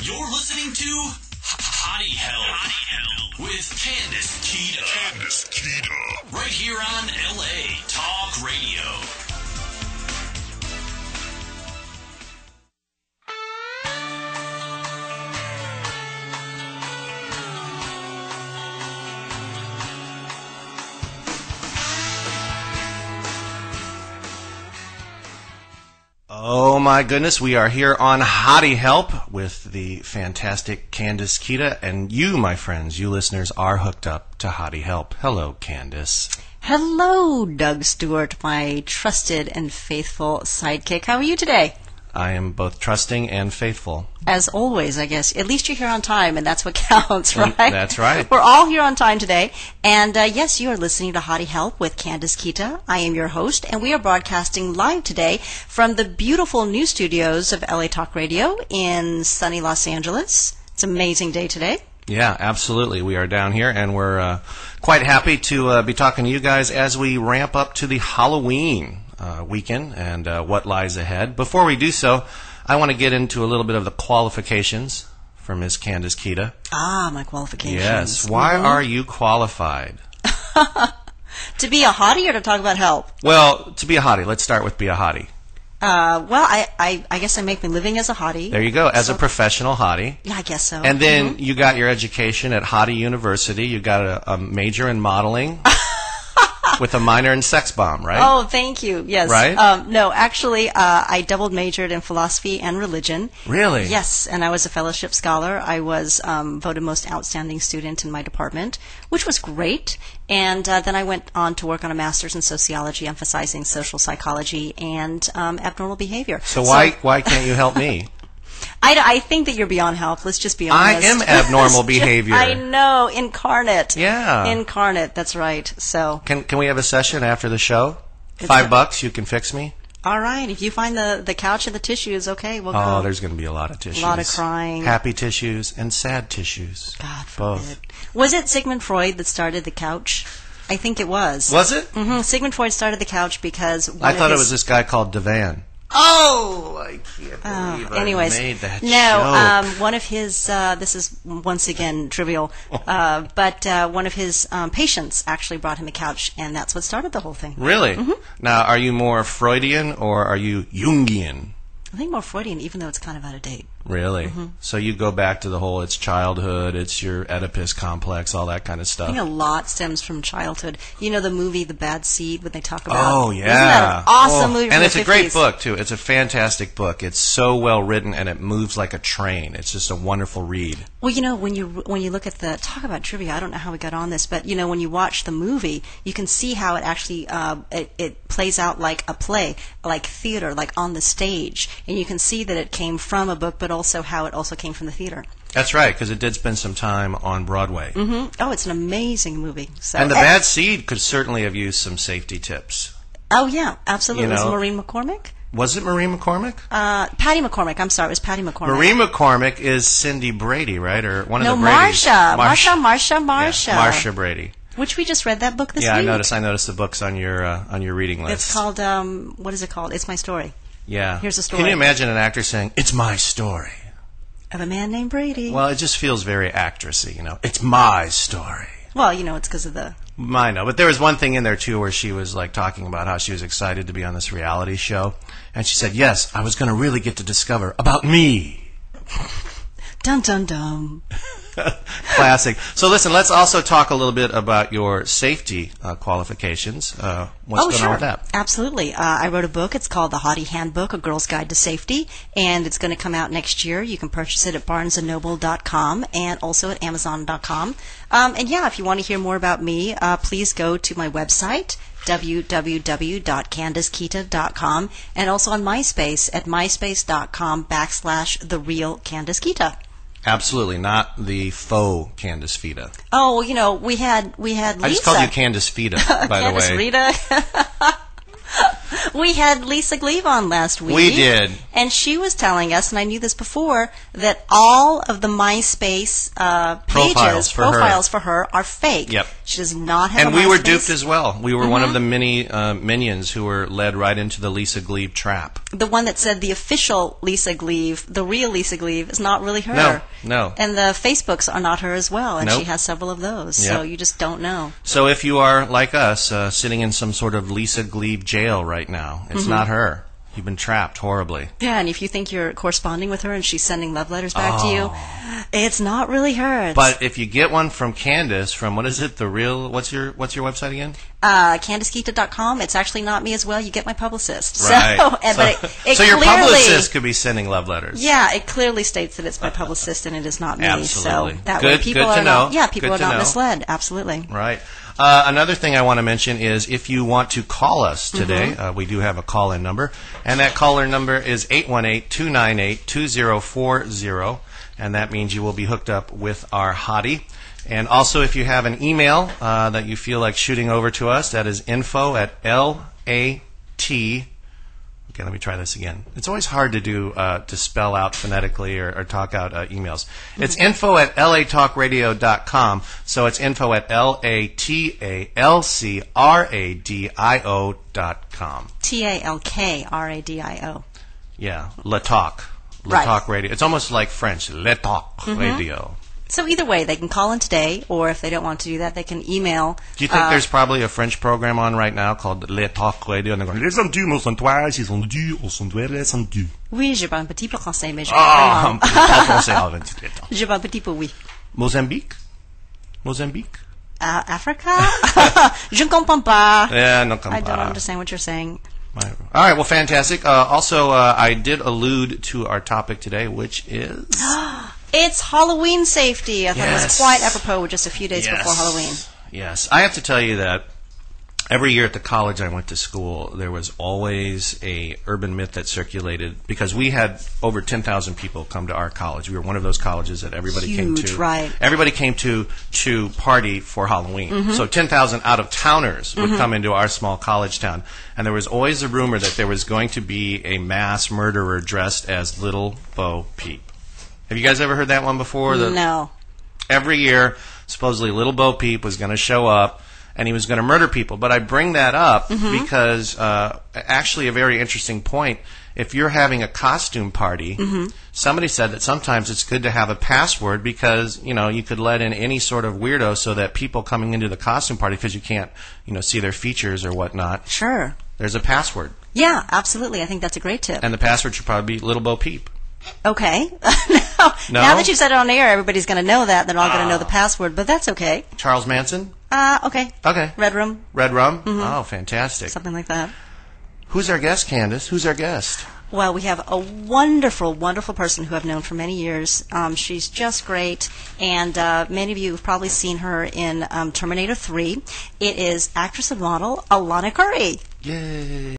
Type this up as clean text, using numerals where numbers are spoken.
You're listening to Hottie Help with Candace Kita. Candace Kita. Right here on LA Talk Radio. Oh my goodness, we are here on Hottie Help with the fantastic Candace Kita, and you, my friends, you listeners, are hooked up to Hottie Help. Hello, Candace. Hello, Doug Stewart, my trusted and faithful sidekick. How are you today? I am both trusting and faithful. As always, I guess. At least you're here on time, and that's what counts, right? That's right. We're all here on time today. And yes, you are listening to Hottie Help with Candace Kita. I am your host, and we are broadcasting live today from the beautiful new studios of LA Talk Radio in sunny Los Angeles. It's an amazing day today. Yeah, absolutely. We are down here, and we're quite happy to be talking to you guys as we ramp up to the Halloween weekend and what lies ahead. Before we do so, I want to get into a little bit of the qualifications for Miss Candace Kita. Ah, my qualifications. Yes. Why are you qualified? To be a hottie or to talk about help? Well, to be a hottie. Let's start with be a hottie. Well, I guess I make my living as a hottie. There you go, as a professional hottie. Yeah, I guess so. And then you got your education at Hottie University. You got a major in modeling with a minor in sex bomb, right? Oh, thank you. Yes. Right? No, actually, I double majored in philosophy and religion. Really? Yes, and I was a fellowship scholar. I was voted most outstanding student in my department, which was great. And then I went on to work on a master's in sociology, emphasizing social psychology and abnormal behavior. So why can't you help me? I think that you're beyond help. Let's just be honest. I am abnormal behavior. I know, incarnate. Yeah. Incarnate, that's right. So Can we have a session after the show? $5, you can fix me? all right, if you find the couch and the tissues, okay, we'll go. Oh, there's going to be a lot of tissues. A lot of crying. Happy tissues and sad tissues. God forbid. Both. Was it Sigmund Freud that started the couch? I think it was. Was it? Mm-hmm. Sigmund Freud started the couch because I thought it was this guy called Devan. Oh, I can't believe anyways, I made that joke. One of his, this is once again trivial, but one of his patients actually brought him a couch, and that's what started the whole thing. Really? Mm-hmm. Now, are you more Freudian or are you Jungian? I think more Freudian, even though it's kind of out of date. Really? Mm-hmm. So you go back to the whole, it's childhood, it's your Oedipus complex, all that kind of stuff. I think a lot stems from childhood. You know the movie The Bad Seed, when they talk about... Oh, yeah. Isn't that an awesome movie from And the it's 50s? a great book, too. It's a fantastic book. It's so well written, and it moves like a train. It's just a wonderful read. Well, you know, when you look at the... Talk about trivia. I don't know how we got on this, but, you know, when you watch the movie, you can see how it actually... it plays out like a play, like theater, like on the stage. And you can see that it came from a book, but also how it also came from the theater. That's right, because it did spend some time on Broadway. Mm-hmm. Oh, it's an amazing movie. So, and The Bad Seed could certainly have used some safety tips. Oh, yeah, absolutely. You know, was it Maureen McCormick? Was it Maureen McCormick? Patty McCormick. I'm sorry, it was Patty McCormick. Maureen McCormick is Cindy Brady, right? Or one of the No, Bradys. Marsha. Yeah, Marsha Brady. Which we just read that book this week. Yeah, I noticed the books on your reading list. It's called, what is it called? It's My Story. Yeah. Here's the story. Can you imagine an actor saying, "It's my story"? Of a man named Brady. Well, it just feels very actressy, you know. It's my story. Well, you know, it's because of the... I know, but there was one thing in there, too, where she was, like, talking about how she was excited to be on this reality show. And she said, yes, I was going to really get to discover about me. Dun, dun, dun. Classic. So listen, let's also talk a little bit about your safety qualifications. What's going on with that? Absolutely. I wrote a book. It's called The Hottie Handbook, A Girl's Guide to Safety, and it's going to come out next year. You can purchase it at barnesandnoble.com and also at amazon.com. And yeah, if you want to hear more about me, please go to my website, www.candacekita.com, and also on MySpace at myspace.com/TheRealCandaceKita. Absolutely, not the faux Candace Fita. Oh, you know, we had Lisa. I just called you Candace Fita, by the way. Candace Rita. We had Lisa Gleave on last week. We did. And she was telling us, and I knew this before, that all of the MySpace Profiles for her are fake. Yep. She does not have And a we MySpace. were duped as well. We were one of the many minions who were led right into the Lisa Gleave trap. The one that said the official Lisa Gleave, the real Lisa Gleave, is not really her. No. And the Facebooks are not her as well, and Nope. she has several of those. Yep. So you just don't know. So if you are, like us, sitting in some sort of Lisa Gleave jail right now, it's not her. You've been trapped horribly. Yeah, and if you think you're corresponding with her and she's sending love letters back to you, it's not really her. But if you get one from Candace, from what is it, the real? What's your website again? CandaceKita.com. It's actually not me as well. You get my publicist. Right. So your clearly, publicist could be sending love letters. Yeah, it clearly states that it's my publicist and it is not me. Absolutely. So that Good- way people good to are know. not. Yeah, people Good are to not know. misled. Absolutely. Right. Another thing I want to mention is if you want to call us today, we do have a call-in number, and that caller number is 818-298-2040, and that means you will be hooked up with our hottie. And also, if you have an email that you feel like shooting over to us, that is info@LAT. Okay, let me try this again. It's always hard to do to spell out phonetically or talk out emails. It's info@latalkradio.com. So it's info@latalkradio.com. TALKRADIO. Yeah, La Talk. La Right. Talk Radio. It's almost like French. La Talk Radio. So either way, they can call in today, or if they don't want to do that, they can email. Do you think there's probably a French program on right now called Le Talk Radio? And they're going, les entendus, mon santoise, ils ont dû, on s'en doit, les entendus. Oui, j'ai pas un petit peu français, mais j'ai Ah, vraiment. pas français à 28 ans. J'ai pas un petit peu, oui. Mozambique? Mozambique? Africa? Je ne comprends pas. Yeah, no come I don't understand what you're saying. All right, well, fantastic. Also, I did allude to our topic today, which is... It's Halloween safety. I thought it was Yes. quite apropos just a few days Yes. before Halloween. Yes. I have to tell you that every year at the college I went to school, there was always a urban myth that circulated because we had over 10,000 people come to our college. We were one of those colleges that everybody came Huge, to. right. Everybody came to party for Halloween. So 10,000 out-of-towners would come into our small college town. And there was always a rumor that there was going to be a mass murderer dressed as Little Bo Peep. Have you guys ever heard that one before? No. Every year, supposedly Little Bo Peep was going to show up and he was going to murder people. But I bring that up because actually a very interesting point. If you're having a costume party, somebody said that sometimes it's good to have a password because, you know, you could let in any sort of weirdo so that people coming into the costume party, because you can't, you know, see their features or whatnot, Sure. there's a password. Yeah, absolutely. I think that's a great tip. And the password should probably be Little Bo Peep. Okay. Now that you've said it on air, everybody's going to know that. They're all going to know the password, but that's okay. Charles Manson? Okay. Okay. Red Room, Red Rum? Oh, fantastic. something like that. Who's our guest, Candace? Who's our guest? Well, we have a wonderful, wonderful person who I've known for many years. She's just great, and many of you have probably seen her in Terminator 3. It is actress and model Alana Curry. Yay.